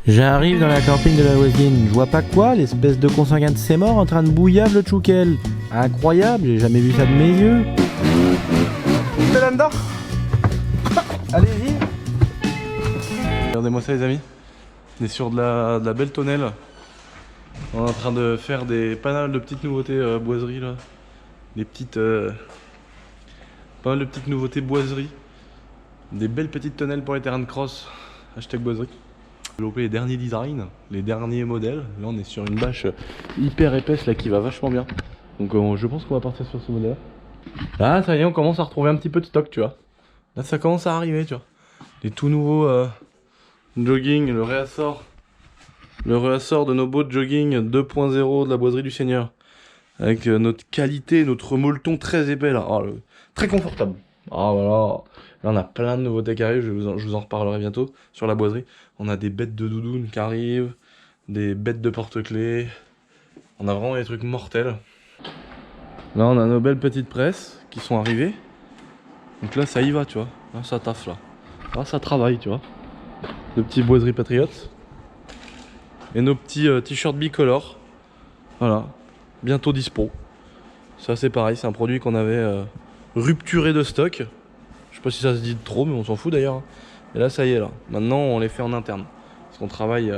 J'arrive dans la camping de la voisine, je vois pas quoi, l'espèce de consanguin de ses morts en train de bouillave le tchoukel. Incroyable, j'ai jamais vu ça de mes yeux. C'est là-dedans. Allez-y. Regardez-moi ça les amis. On est sur de la belle tonnelle. On est en train de faire pas mal de petites nouveautés boiseries là. Des petites... pas mal de petites nouveautés boiseries. Des belles petites tonnelles pour les terrains de cross. Hashtag boiserie. Développer les derniers designs, les derniers modèles. Là on est sur une bâche hyper épaisse là qui va vachement bien. Donc je pense qu'on va partir sur ce modèle. Là ça y est, on commence à retrouver un petit peu de stock, tu vois. Là ça commence à arriver, tu vois. Les tout nouveaux jogging, le réassort de nos beaux jogging 2.0 de la boiserie du Seigneur. Avec notre qualité, notre molleton très épais là. Oh, très confortable. Ah voilà. Là on a plein de nouveautés qui arrivent, je vous en reparlerai bientôt sur la boiserie. On a des bêtes de doudoune qui arrivent, des bêtes de porte-clés. On a vraiment des trucs mortels. Là on a nos belles petites presses qui sont arrivées. Donc là ça y va, tu vois. Là ça taffe là. Là ça travaille, tu vois. Nos petits boiseries patriotes. Et nos petits t-shirts bicolores. Voilà. Bientôt dispo. Ça c'est pareil, c'est un produit qu'on avait rupturé de stock. Je sais pas si ça se dit trop, mais on s'en fout d'ailleurs. Et là ça y est là. Maintenant on les fait en interne. Parce qu'on travaille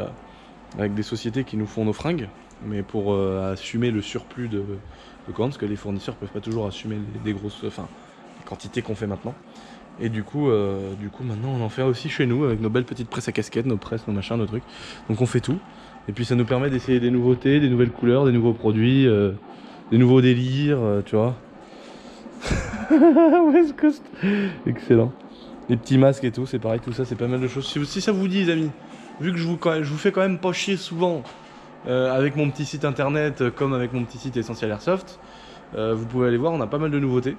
avec des sociétés qui nous font nos fringues. Mais pour assumer le surplus de commandes, parce que les fournisseurs peuvent pas toujours assumer des grosses, enfin, les quantités qu'on fait maintenant. Et du coup maintenant on en fait aussi chez nous avec nos belles petites presses à casquettes, nos presses, nos machins, nos trucs. Donc on fait tout. Et puis ça nous permet d'essayer des nouveautés, des nouvelles couleurs, des nouveaux produits, des nouveaux délires, tu vois. West Coast. Excellent. Les petits masques et tout, c'est pareil, tout ça c'est pas mal de choses. Si ça vous dit les amis, vu que je vous fais quand même pas chier souvent avec mon petit site internet comme avec mon petit site Essential Airsoft, vous pouvez aller voir, on a pas mal de nouveautés.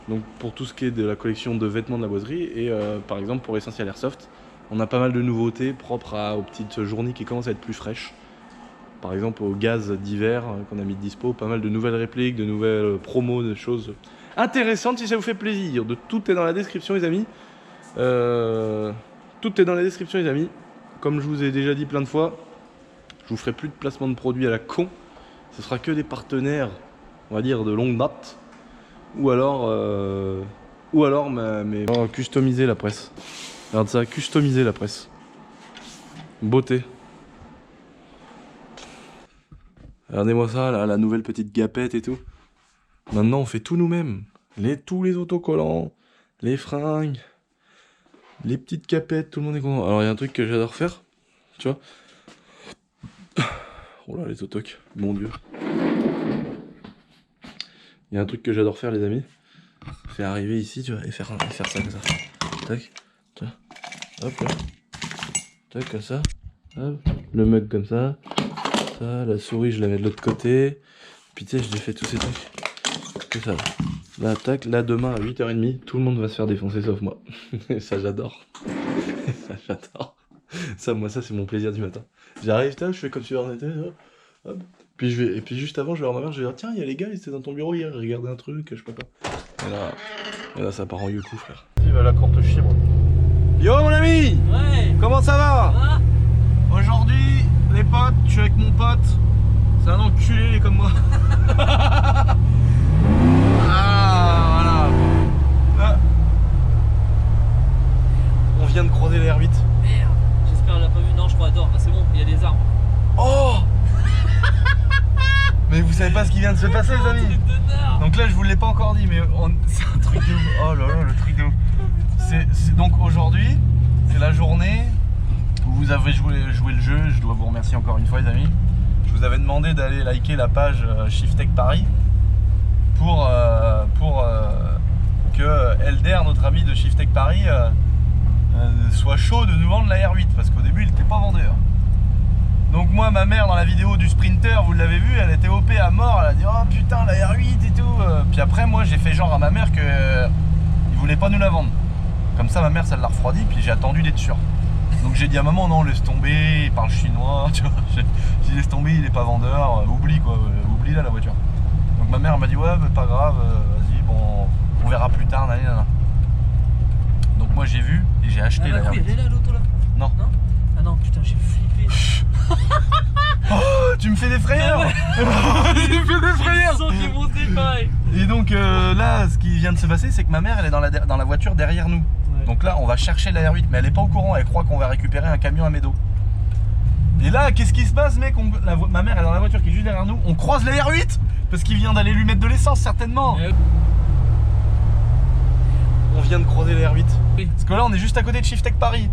Donc pour tout ce qui est de la collection de vêtements de la boiserie et par exemple pour Essential Airsoft, on a pas mal de nouveautés propres aux petites journées qui commencent à être plus fraîches. Par exemple au gaz d'hiver qu'on a mis de dispo, pas mal de nouvelles répliques, de nouvelles promos, de choses intéressantes si ça vous fait plaisir. Tout est dans la description les amis. Tout est dans la description les amis. Comme je vous ai déjà dit plein de fois, je vous ferai plus de placement de produits à la con. Ce sera que des partenaires, on va dire de longue date. Ou alors customiser la presse. Regarde ça, customiser la presse. Beauté. Regardez-moi ça, là, la nouvelle petite gapette et tout. Maintenant, on fait tout nous-mêmes. Tous les autocollants, les fringues, les petites capettes, tout le monde est content. Alors, il y a un truc que j'adore faire, tu vois. Oh là, les autocs, mon dieu. Il y a un truc que j'adore faire, les amis. C'est arriver ici, tu vois, et faire ça comme ça. Tac, tu vois. Hop là. Tac, comme ça. Hop. Le mug comme ça. Ça, la souris, je la mets de l'autre côté. Puis tu sais, je fais tous ces trucs. Que ça. Là, tac, là, demain à 8h30, tout le monde va se faire défoncer sauf moi. Ça, j'adore. Ça, j'adore. Ça, moi, ça, c'est mon plaisir du matin. J'arrive, je fais comme si on était. Hop. Puis et puis juste avant, je vais voir ma mère, je vais dire tiens, il y a les gars, ils étaient dans ton bureau hier, ils regardaient un truc, je sais pas quoi. Et là ça part en youcou, frère. Il va la courte chibre. Yo mon ami. Ouais. Comment ça va? Aujourd'hui, les potes, je suis avec mon pote. C'est un enculé, il est comme moi. Ah, voilà. Là. On vient de croiser les R8. Merde, j'espère qu'elle l'a pas vu. Non, je crois, attends, c'est bon, il y a des arbres. Oh. Mais vous savez pas ce qui vient de se passer les amis. Donc là je vous l'ai pas encore dit mais c'est un truc de ouf. Oh là là, le truc de ouf. Donc aujourd'hui c'est la journée où vous avez joué le jeu. Je dois vous remercier encore une fois les amis. Je vous avais demandé d'aller liker la page Shiftech Paris pour que Elder, notre ami de Shiftech Paris, soit chaud de nous vendre la R8 parce qu'au début il était pas vendeur. Donc moi, ma mère dans la vidéo du Sprinter, vous l'avez vu, elle était OP à mort, elle a dit oh putain la R8 et tout. Puis après moi j'ai fait genre à ma mère que il voulait pas nous la vendre. Comme ça ma mère ça l'a refroidi, puis j'ai attendu d'être sûr. Donc j'ai dit à maman non laisse tomber, il parle chinois, tu vois. J'ai dit laisse tomber, il est pas vendeur, oublie quoi, oublie là la voiture. Donc ma mère m'a dit ouais mais pas grave, vas-y bon on verra plus tard, nanana. Donc moi j'ai vu et j'ai acheté la R8. Elle est là l'auto là? Non. Non. Ah non putain j'ai flippé. me fait des frayeurs. Il me fait des frayeurs. Sans qu'il montait pareil. Et donc là, ce qui vient de se passer, c'est que ma mère, elle est dans la voiture derrière nous. Ouais. Donc là, on va chercher la R8, mais elle est pas au courant. Elle croit qu'on va récupérer un camion à Médo. Et là, qu'est-ce qui se passe, mec? Ma mère est dans la voiture qui est juste derrière nous. On croise la R8 parce qu'il vient d'aller lui mettre de l'essence, certainement. On vient de croiser la R8. Oui. Parce que là, on est juste à côté de Shiftech Paris.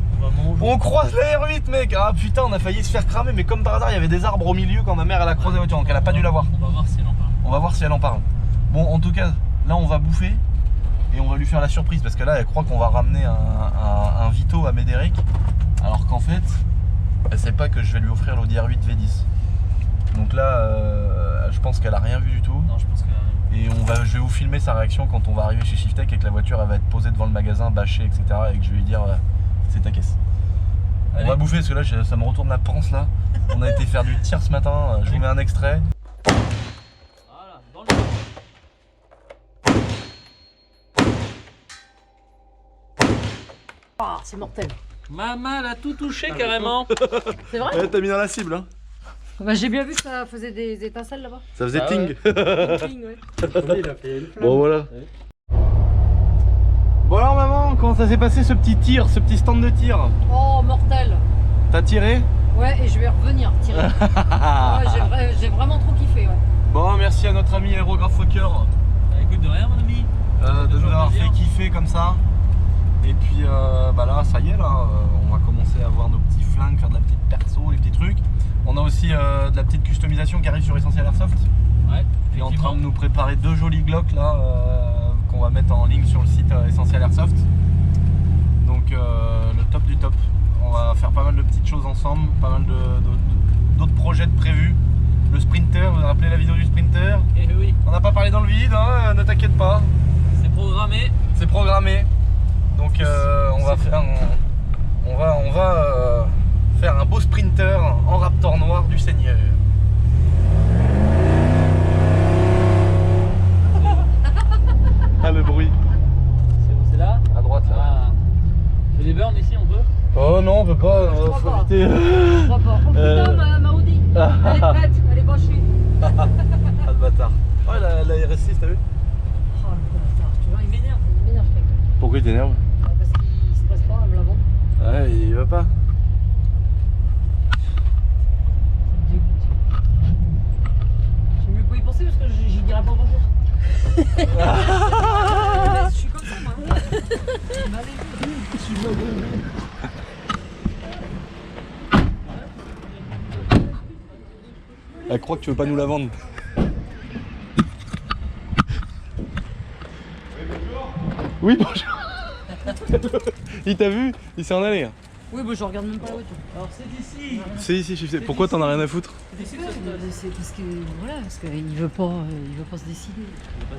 On croise la R8, mec. Ah putain, on a failli se faire cramer, mais comme par hasard, il y avait des arbres au milieu quand ma mère elle a croisé la voiture, donc elle a pas dû la voir. On va voir si elle en parle. On va voir si elle en parle. Bon, en tout cas, là, on va bouffer et on va lui faire la surprise parce que là, elle croit qu'on va ramener un Vito à Médéric, alors qu'en fait, elle sait pas que je vais lui offrir l'Audi R8 V10. Donc là, je pense qu'elle a rien vu du tout. Non, je pense que. Et je vais vous filmer sa réaction quand on va arriver chez Shiftech et que la voiture elle va être posée devant le magasin, bâchée, etc. Et que je vais lui dire c'est ta caisse. Allez. On va bouffer parce que là ça me retourne la panse là. On a été faire du tir ce matin, je vous mets un extrait. Voilà, dans le. Ah, c'est mortel. Maman, elle a tout touché carrément. C'est vrai? Ouais, t'as mis dans la cible hein. Bah, j'ai bien vu que ça faisait des étincelles là-bas. Ça faisait Ah ting. ouais. Cling, ouais. Bon voilà. Bon alors maman, comment ça s'est passé ce petit tir, ce petit stand de tir? Oh, mortel. T'as tiré? Ouais, et je vais revenir tirer. Ouais, j'ai vraiment trop kiffé, ouais. Bon, merci à notre ami aérographe Fokker Bah, écoute, de rien, mon ami. de nous avoir plaisir. fait kiffer comme ça. Et puis bah là, ça y est, là, on va commencer à voir nos petits flingues, faire de la petite perso, les petits trucs. On a aussi de la petite customisation qui arrive sur Essentiel Airsoft. Ouais. Et en train de nous préparer 2 jolis Glocks là qu'on va mettre en ligne sur le site Essentiel Airsoft. Donc le top du top. On va faire pas mal de petites choses ensemble, pas mal d'autres projets de prévus. Le Sprinter, vous vous rappelez la vidéo du Sprinter? Eh oui, On n'a pas parlé dans le vide, hein, ne t'inquiète pas. c'est programmé. C'est programmé. Donc on va faire un beau Sprinter en Raptor noir du Seigneur. Ah le bruit. C'est où, c'est là? À droite là. Ah. Fais des burns ici, on peut? Oh non on peut pas, crois faut pas. éviter. Je crois pas. Oh putain, ma Audi. Elle est prête, elle est branchée. Ah le bâtard. Oh la RS6 t'as vu? Oh le gros bâtard, tu vois, il m'énerve ce mec. Pourquoi il t'énerve? Parce qu'il se passe pas à me la vendre. Ouais il va pas. Ça me dégoûte. J'ai mieux pas y penser parce que j'y dirai pas bonjour. Je suis comme ça moi. Elle croit que tu veux pas nous la vendre. Oui bonjour. Il t'a vu? Il s'est en allé. Oui, bah je regarde même pas la voiture. Alors, c'est ici. C'est ici Shifté. Pourquoi t'en as rien à foutre? C'est ici que ça se C'est parce que voilà, parce qu'il veut pas se décider.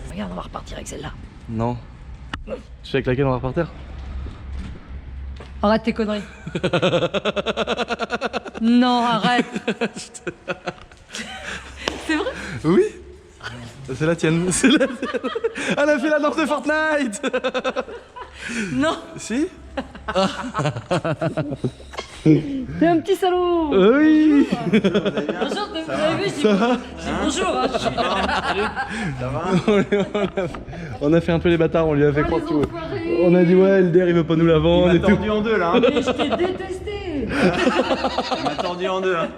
Regarde, on va repartir avec celle-là. Non. Tu sais avec laquelle on va repartir? Arrête tes conneries. Non, arrête. C'est vrai? Oui. C'est la tienne. C'est la tienne. Elle a fait la danse de Fortnite. Non. Si? T'es un petit salaud. Oui. Bonjour, vous avez vu, je dis bonjour. Hein, On a fait un peu les bâtards, on lui a fait Oh, croire les que enfoirés. on a dit ouais Elder il veut pas nous la vendre et tout. en deux là, hein. Mais je t'ai détesté. Il m'a tordu en deux. Hein.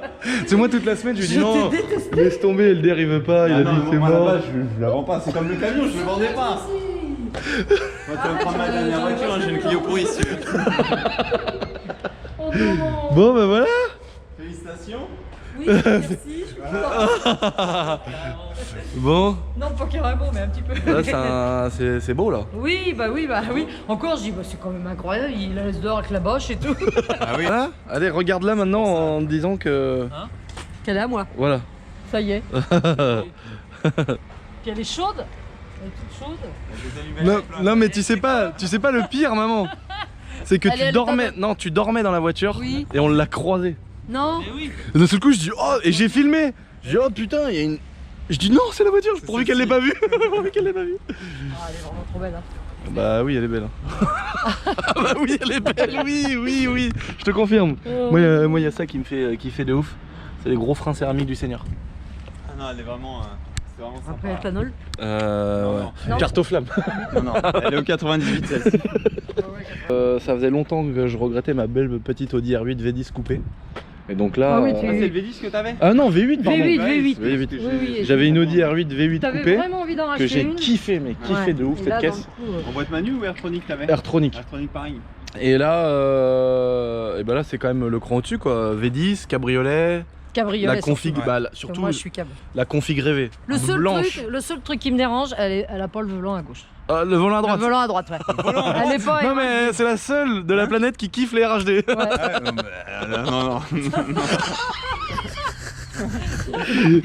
C'est moi toute la semaine je lui dis Je non, t'ai détesté. laisse tomber Elder il veut pas, il a dit c'est moi, mort. là-bas, je la vends pas, c'est comme le camion, je le vendais pas. Moi, tu vas me prendre ma dernière voiture, hein, j'ai une Clio pourrie si tu veux. Oh non. Bon bah voilà. Félicitations. Oui, merci. Je suis contente. Bon, Non, pas carrément, mais un petit peu. là c'est beau là. Oui, bah oui. Encore, je dis, bah c'est quand même incroyable. Il la laisse dehors avec la boche et tout. Ah oui. Voilà. Allez regarde là maintenant en te disant que... Qu'elle est à moi. Voilà. Ça y est. Puis elle est chaude. Elle est toute chaude. Non mais tu sais pas le pire maman. C'est que Elle est à tu dormais, l'état non tu dormais dans la voiture Oui. et on l'a croisée. Non. Eh oui. Et d'un seul coup je dis oh et j'ai filmé. Je dis oh putain il y a une... Je dis non c'est la voiture, pourvu qu'elle l'ait pas vue. Pourvu qu'elle l'ait pas vue. Ah, elle est vraiment trop belle. Hein. Bah oui elle est belle. Hein. Ah bah oui elle est belle, oui, je te confirme. Oh. Moi y a ça qui me fait kiffer de ouf. C'est les gros freins céramiques du Seigneur. Ah non, elle est vraiment. C'est vraiment sympa. Après éthanol. Ouais. Carte aux flammes. Non, elle est au 98 celle-ci. Ça faisait longtemps que je regrettais ma belle petite Audi R8 V10 coupée. Et donc là. Ah oui, Ah, c'est le V10 que t'avais? Ah non, V8, pardon. V8. V8. Oui, J'avais une Audi R8 V8 T'avais coupée vraiment envie d'en que racheter j'ai une kiffé, mais kiffé Ouais. de ouf Et cette là, caisse. dans le coup, En boîte manu ou Airtronic t'avais? Airtronic. Airtronic pareil. Et là, et ben là c'est quand même le cran au-dessus quoi. V10, cabriolet, cabriolet. la config, surtout. bah, Parce que surtout moi je suis cab. la config rêvée. Le blanche. seul truc qui me dérange, elle a pas le volant à gauche. Le volant à droite. Le volant à droite, ouais. Elle est pas. Non mais c'est la seule de la planète qui kiffe les RHD. Ouais. Non.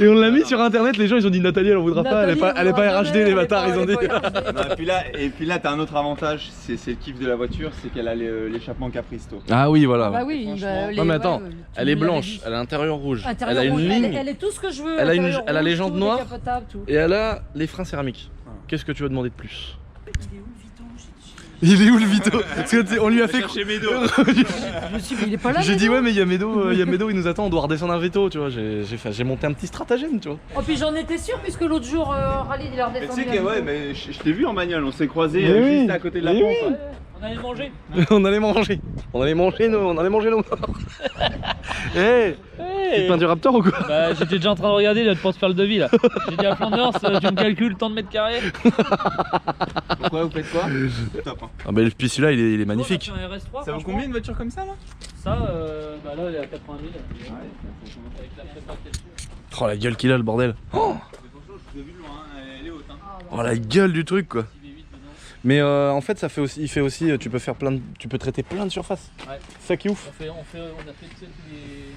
Et on l'a mis sur internet, les gens ils ont dit Nathalie elle en voudra pas, elle est pas RHD les bâtards, ils ont dit. Non, et puis là t'as un autre avantage, c'est le kiff de la voiture, c'est qu'elle a l'échappement Capristo. Ah oui voilà. Bah oui, Franchement. Non mais attends, tu elle me est l'avais blanche, dit. elle a l'intérieur rouge, Intérieur elle a rouge, une ligne elle est tout ce que je veux. Elle a intérieur elle a les rouge, jantes tout, noires. décapotable, tout. et elle a les freins céramiques. Qu'est-ce que tu veux demander de plus? Il est où le Vito Il est où le Vito? Parce que on lui a fait chercher Médo. Je me suis dit, il est pas là. J'ai Médo dit ouais mais il y a Médo, il nous attend, on doit redescendre un veto, tu vois. J'ai monté un petit stratagème, tu vois. Oh, puis j'en étais sûr, puisque l'autre jour, Rallye, il a Mais tu redescendu. sais que ouais, mais je t'ai vu en bagnole, on s'est croisés Mais oui. juste à côté de la Mais pompe. oui. On allait manger. On allait manger nos morts. Hey, tu peins du Raptor ou quoi? Bah j'étais déjà en train de regarder là, pour te faire le devis là. J'ai dit à Flanders, tu me calcules tant de mètres carrés. Pourquoi vous faites quoi? C'est top hein. Ah bah puis celui-là il est magnifique. Un RS3, Ça vaut franchement. combien une voiture comme ça là? Ça, bah là elle est à 80 000. Avec la prépa qu'il y a dessus. Oh la gueule qu'il a le bordel. Oh, Je vous ai vu de loin, elle est haute hein. oh la gueule du truc quoi. Petit V8 dedans. Mais en fait ça fait aussi, tu peux traiter plein de surfaces. Ouais. C'est ça qui est ouf. On a fait tu sais,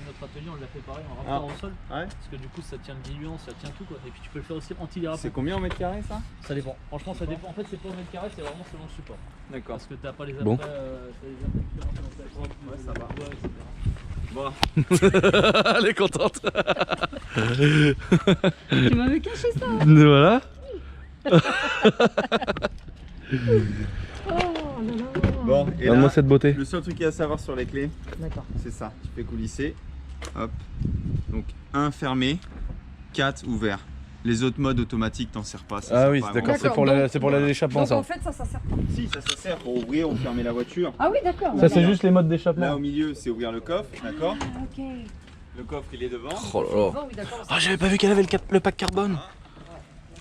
notre atelier, on l'a fait pareil en raftant au sol. Ouais. Parce que du coup ça tient le diluant, ça tient tout quoi. Et puis tu peux le faire aussi anti-dérapant. C'est combien au mètre carré ça? Ça dépend. Franchement ça dépend. En fait c'est pas au mètre carré, c'est vraiment selon le support. D'accord. Parce que t'as pas les Bon. t'as les différents selon ta droite, Ouais, ça va. etc. Bon. Elle est contente. Tu m'avais caché ça. Voilà. Oh là là. Bon, et Donne-moi là, cette beauté. le seul truc qu'il y a à savoir sur les clés, D'accord. c'est ça. Tu fais coulisser. Hop. Donc 1 fermé, 4 ouvert. Les autres modes automatiques t'en sers pas. ça Ah sert oui, pas d'accord, vraiment. c'est pour l'échappement Donc ça. en fait, ça sert pas. Si, ça sert pour ouvrir ou fermer la voiture. Ah oui, d'accord. Ça c'est d'accord. juste les modes Là d'échappement. au milieu, c'est ouvrir le coffre, d'accord? Ah, ok. Le coffre il est devant. Oh là là. Bon, oui, d'accord. Ah j'avais pas vu qu'elle avait le pack carbone.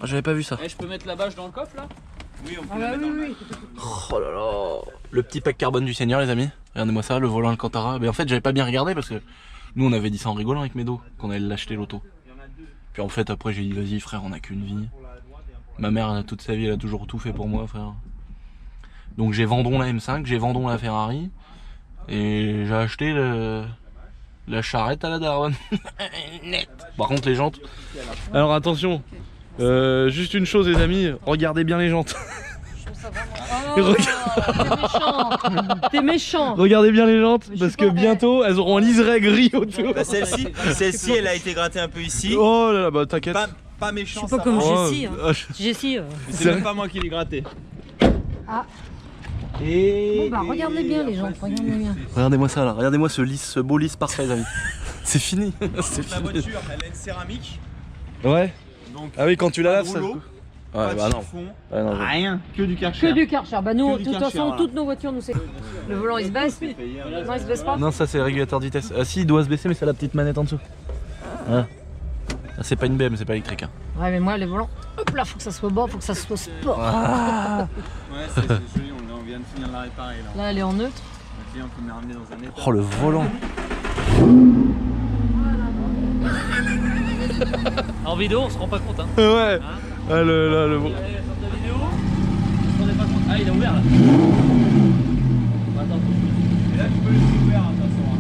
Ah j'avais pas vu ça. Eh, je peux mettre la bâche dans le coffre là? Oui, on peut Ah la bah mettre oui, dans le oui. Oh là là. Le petit pack carbone du Seigneur les amis. Regardez-moi ça, le volant Alcantara. Mais en fait j'avais pas bien regardé parce que nous on avait dit ça en rigolant avec Médo qu'on allait l'acheter l'auto. Puis en fait après j'ai dit vas-y frère on a qu'une vie. Ma mère toute sa vie elle a toujours tout fait pour moi frère. Donc j'ai vendu la M5, j'ai vendu la Ferrari et j'ai acheté la charrette à la daronne. Net. Par contre les jantes. Alors attention, juste une chose les amis, regardez bien les jantes. Oh, t'es méchant. T'es méchant. Regardez bien les jantes Mais je parce sais que pas, bientôt elles auront un liseré gris autour. Bah, celle-ci, elle a été grattée un peu ici. Oh là là bah t'inquiète. Pas méchant. Je suis pas ça comme va. Jessie. Hein. Jessie. C'est même pas moi qui l'ai gratté. Ah. Et Bon bah regardez bien les gens, regardez bien. Regardez-moi ça là, regardez-moi ce beau lisse parfait les amis. C'est fini. C'est la fini. voiture, elle a une céramique. Ouais. Donc Ah oui quand tu la pas laves de ça. rouleau, Ouais pas de bah non. chiffon, Ouais, non, rien, que du Karcher. Que du Karcher. Bah nous, Que de du toute Karcher, façon, voilà. toutes nos voitures, nous c'est. Le volant il se baisse. Non, il se baisse pas. Non ça c'est le régulateur de vitesse. Ah si il doit se baisser mais c'est la petite manette en dessous. Ouais. Ah, c'est pas une BM, c'est pas électrique. Hein. Ouais mais moi les volants, hop là, faut que ça soit bas, faut que ça soit sport. Ah. Ouais, c'est joli, on vient de finir de la réparer là. Là elle est en neutre. Le client qui m'a ramené dans un état. Oh le volant. En vidéo, on se rend pas compte hein. Ouais. Ah le là le. Allez, sorte la vidéo. On se rendait pas compte. Ah, il a ouvert là. Attends. Et là, tu peux laisser ouvert de toute façon. Hein.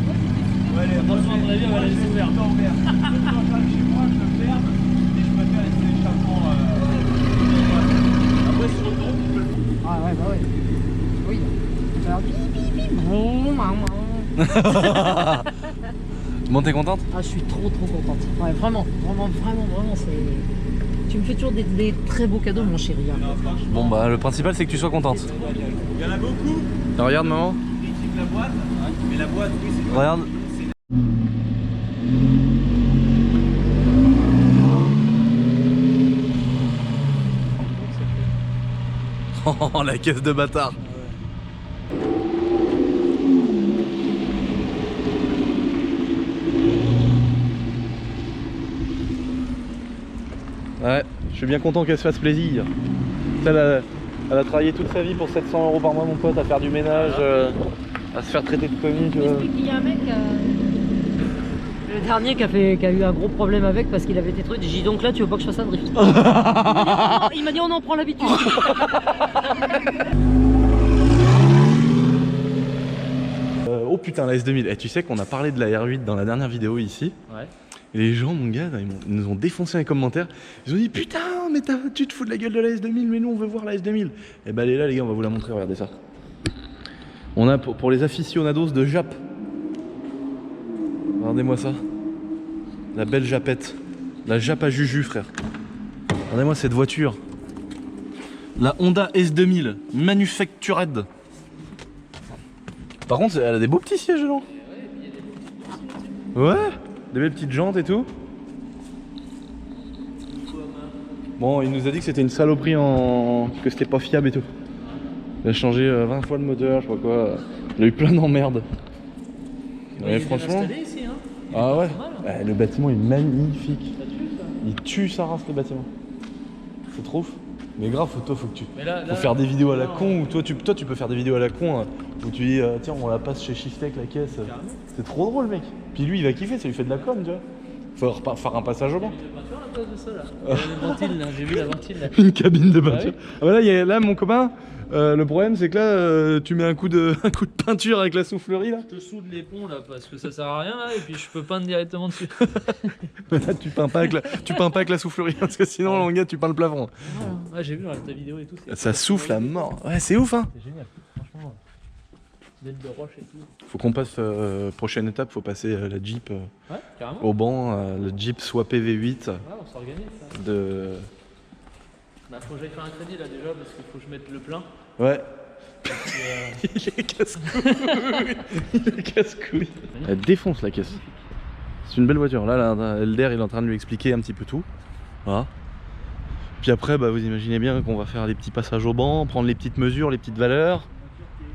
Ouais, Franchement, à mon avis, on va la laisser ouverte. Quand chez moi, je le ferme et je préfère laisser l'échappement. Après, sur l'autoroute, tu peux le faire. Ah ouais bah ouais. Oui. Ça va faire Bon t'es contente? Ah je suis trop contente. Ouais vraiment, c'est. Tu me fais toujours des très beaux cadeaux mon chéri. Hein. Bon bah le principal c'est que tu sois contente. Il y en a beaucoup. Regarde maman. Critique la boîte, mais la boîte, oui, c'est. Regarde. Oh, la caisse de bâtard. Ouais, je suis bien content qu'elle se fasse plaisir. Elle a travaillé toute sa vie pour 700 € par mois, mon pote, à faire du ménage, à se faire traiter de commis, tu vois. Il y a un mec, le dernier qui a eu un gros problème avec parce qu'il avait été truc. J'ai dit donc là, tu veux pas que je fasse un drift? Il m'a dit on en prend l'habitude. Oh putain, la S2000. Et tu sais qu'on a parlé de la R8 dans la dernière vidéo ici. Ouais. Et les gens, mon gars, ils nous ont défoncé les commentaires. Ils ont dit putain, mais tu te fous de la gueule de la S2000, mais nous on veut voir la S2000. Et bah elle est là les gars, on va vous la montrer, regardez ça. On a pour les aficionados de Jap. Regardez-moi ça. La belle Japette. La Jap à Juju, frère. Regardez-moi cette voiture. La Honda S2000 Manufactured. Par contre, elle a des beaux petits sièges dedans. Ouais, des belles petites jantes et tout. Bon, il nous a dit que c'était une saloperie que c'était pas fiable et tout. Il a changé 20 fois le moteur, je sais pas quoi. Il a eu plein d'emmerdes. Ouais, franchement. Ici, hein. Ah ouais. Mal. Ouais, le bâtiment est magnifique. Ça tue, ça. Il tue sa race le bâtiment. C'est trop ouf. Mais grave, faut que tu. Mais là, Faut faire des vidéos à la con, ou toi tu peux faire des vidéos à la con où tu dis tiens on la passe chez Shiftech la caisse. C'est trop drôle mec. Puis lui il va kiffer, ça lui fait de la com, tu vois. Faut faire un passage au banc. il y a une voiture à la place de ça là. Il y a une ventile là, j'ai vu la ventile là. Une cabine de peinture. Ouais. Ah bah là mon copain, le problème c'est que là tu mets un coup de peinture avec la soufflerie là. Je te soude les ponts là parce que ça sert à rien là et puis je peux peindre directement dessus. Là tu peins pas avec la soufflerie parce que sinon mon gars tu peins le plafond. Ouais, j'ai vu dans ta vidéo et tout. Ça souffle à mort. Ouais c'est ouf hein. C'est génial, franchement. Bête de roche et tout. Faut qu'on passe prochaine étape, faut passer la Jeep Ouais, carrément. au banc, le Jeep soit PV8 Ouais, on s'organise ça. de. Bah faut que j'aille faire un crédit là déjà parce qu'il faut que je mette le plein. Ouais. Et, Il est casse-couille. Il est casse-couille. Elle défonce la caisse. C'est une belle voiture. Là, Elder, il est en train de lui expliquer un petit peu tout. Voilà. Puis après, bah, vous imaginez bien qu'on va faire des petits passages au banc, prendre les petites mesures, les petites valeurs.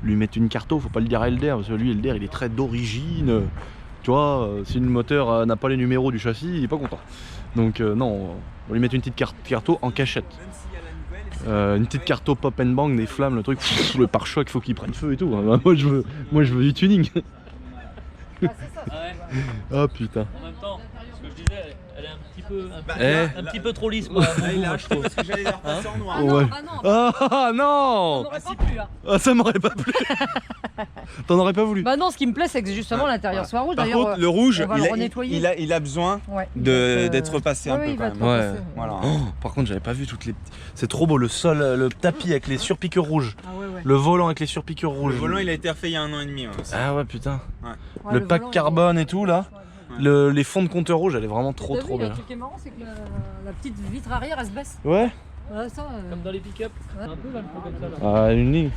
Lui mettre une carto, faut pas le dire à Elder, parce que lui, Elder, il est très d'origine. Tu vois, si le moteur n'a pas les numéros du châssis, il est pas content. Donc non, on va lui mettre une petite carto en cachette. Une petite carto pop and bang, des flammes, le truc, le pare-choc, faut qu'il prenne feu et tout. Moi je veux du tuning. ouais. Oh putain. En même temps, ce que je disais, elle est Eh. un petit peu trop lisse pour mon goût, moi, je trouve. Parce que j'allais la repasser en noir. Ah non, Ouais. ah non, Ah on non. n'aurait pas plu là. Ah, ça m'aurait pas plu. T'en aurais pas voulu. Bah non, ce qui me plaît, c'est que justement l'intérieur soit rouge. Par D'ailleurs, contre, le rouge, on va le renettoyer. il a besoin ouais, d'être repassé un ouais, peu il quand va même. être Ouais. repassé. Voilà. Oh, par contre, j'avais pas vu toutes les. C'est trop beau le sol, le tapis avec les surpiqûres rouges, Ah ouais, ouais. le volant avec les surpiqûres rouges. Le volant, il a été refait il y a 1 an et demi. Aussi. Ah ouais putain. Ouais, le volant, pack il est- carbone et tout là. Ouais. Les fonds de compteur rouge, elle est vraiment trop T'as trop vu, bien. le truc qui est marrant, c'est que la petite vitre arrière, elle se baisse. Ouais. Voilà, ça. Comme dans les pick-up. Ouais. Un peu là, comme ça là. Ah une ligne.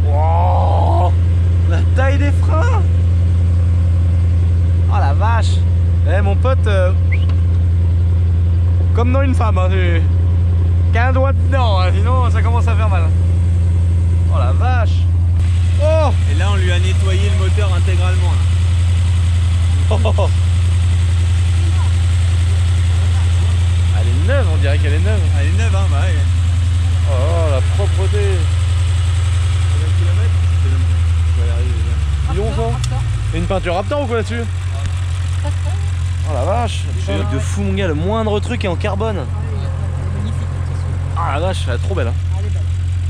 Wow, la taille des freins. Oh la vache. Eh mon pote, comme dans une femme, hein, qu'un doigt dedans, hein, sinon ça commence à faire mal. Oh la vache. Oh. Et là, on lui a nettoyé le moteur intégralement. Là. Oh. Elle est neuve, on dirait qu'elle est neuve. Elle est neuve, hein, bah ouais. Oh la propreté. Ils ont ça. Et une peinture Raptor ou quoi là-dessus? Oh la vache. Truc de fou mon gars, le moindre truc est en carbone. Ah la vache, elle est trop belle hein.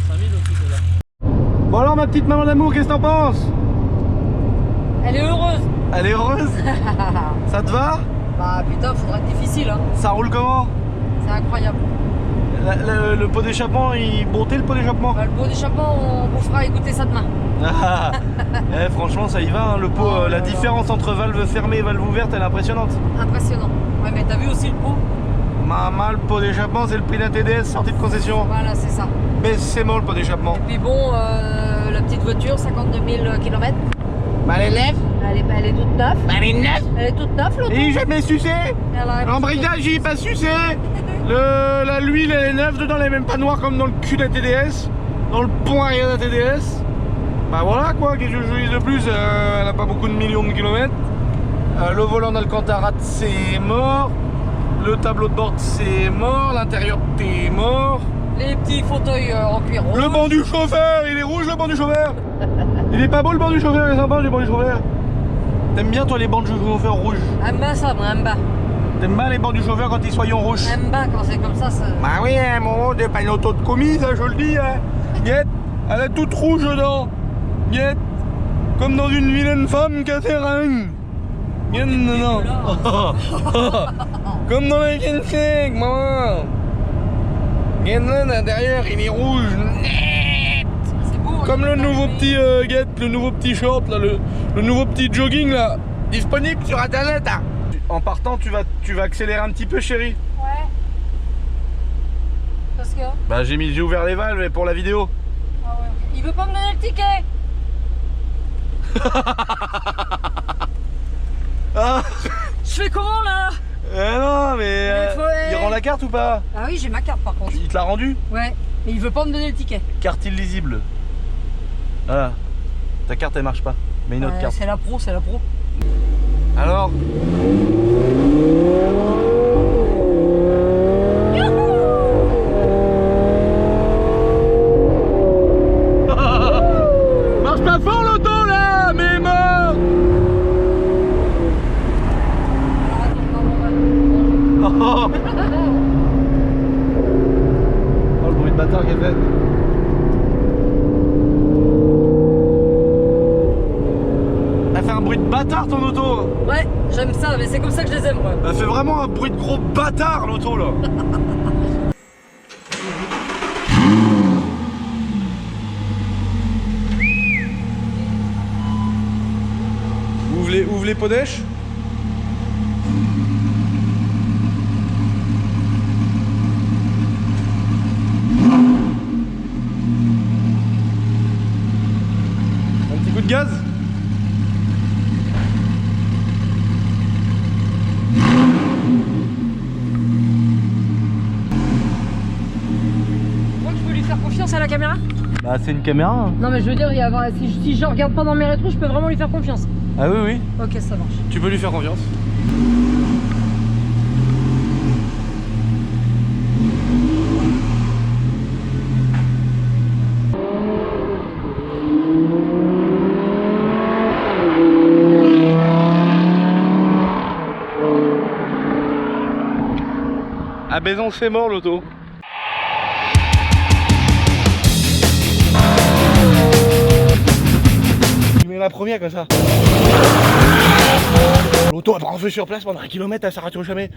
5000 aussi c'est là. Bon alors ma petite maman d'amour, qu'est-ce que t'en penses? Elle est heureuse. Elle est heureuse? Ça te va? Bah putain, faudra être difficile, hein. Ça roule comment? C'est incroyable. Le pot d'échappement, il montait le pot d'échappement? Bah, le pot d'échappement, on vous fera écouter ça demain. Ah, eh, franchement ça y va, hein, le pot, Oh la là différence entre valve fermée et valve ouverte elle est impressionnante. Impressionnant. Ouais, mais t'as vu aussi le pot? Maman, le pot d'échappement c'est le prix d'un TDS sorti de concession. Voilà, c'est ça. Mais c'est bon le pot d'échappement. Puis bon, la petite voiture, 52 000 km. Bah elle est Elle est toute neuve. Elle est neuve. Elle est toute neuve, l'auto. Et jamais sucé. Elle a- L'embrayage, il est pas sucé. L'huile, elle est neuve dedans, elle est même pas noire comme dans le cul de la TDS. Dans le pont arrière de la TDS. Bah voilà quoi, qu'est-ce que je dise de plus, elle a pas beaucoup de millions de kilomètres. Le volant d'Alcantara, c'est mort. Le tableau de bord, c'est mort. L'intérieur, c'est mort. Les petits fauteuils en cuir rouge. Le banc du chauffeur, il est rouge le banc du chauffeur. Il est pas beau le banc du chauffeur, il est sympa le banc du chauffeur. T'aimes bien toi les bancs du chauffeur rouges? Aime bien ça, moi, aime bien. T'aimes bien les bancs du chauffeur quand ils soient rouges? Aime bien quand c'est comme ça. Bah oui, à un moment, t'es pas une auto de commis, ça je le dis. Hein. Miette, elle est toute rouge dedans. Miette, comme dans une vilaine femme Catherine. Miette, non. Comme dans les Kensek, maman. Miette, là, derrière, il est rouge. C'est beau. Comme le nouveau petit get, le nouveau petit short, là, le nouveau petit jogging là, disponible sur internet. Hein. En partant, tu vas accélérer un petit peu, chérie. Ouais. Parce que. Bah j'ai ouvert les valves pour la vidéo. Ah ouais. Il veut pas me donner le ticket. Ah, Je fais comment là? non mais il rend la carte ou pas? Ah oui, j'ai ma carte par contre. Il te l'a rendu? Ouais. Mais il veut pas me donner le ticket. Carte illisible. Voilà. Ta carte elle marche pas. Mais une autre Ouais, carte. c'est la pro, c'est la pro. Alors. Marche pas fort l'auto là, mais mort. Oh, le bruit de bâtard qu'elle fait. Elle fait un bruit de bâtard ton auto. Ouais, j'aime ça, mais c'est comme ça que je les aime moi. Elle fait vraiment un bruit de gros bâtard l'auto là. Ouvre les podèches. Un petit coup de gaz. Tu crois que je peux lui faire confiance à la caméra? Bah c'est une caméra. Hein. Non mais je veux dire, si je regarde pas dans mes rétros, je peux vraiment lui faire confiance. Ah oui oui. Ok, ça marche. Tu peux lui faire confiance. À Bézon c'est mort l'auto. Tu mets la première comme ça. L'auto elle prend feu sur place pendant 1 kilomètre, elle s'arrête jamais.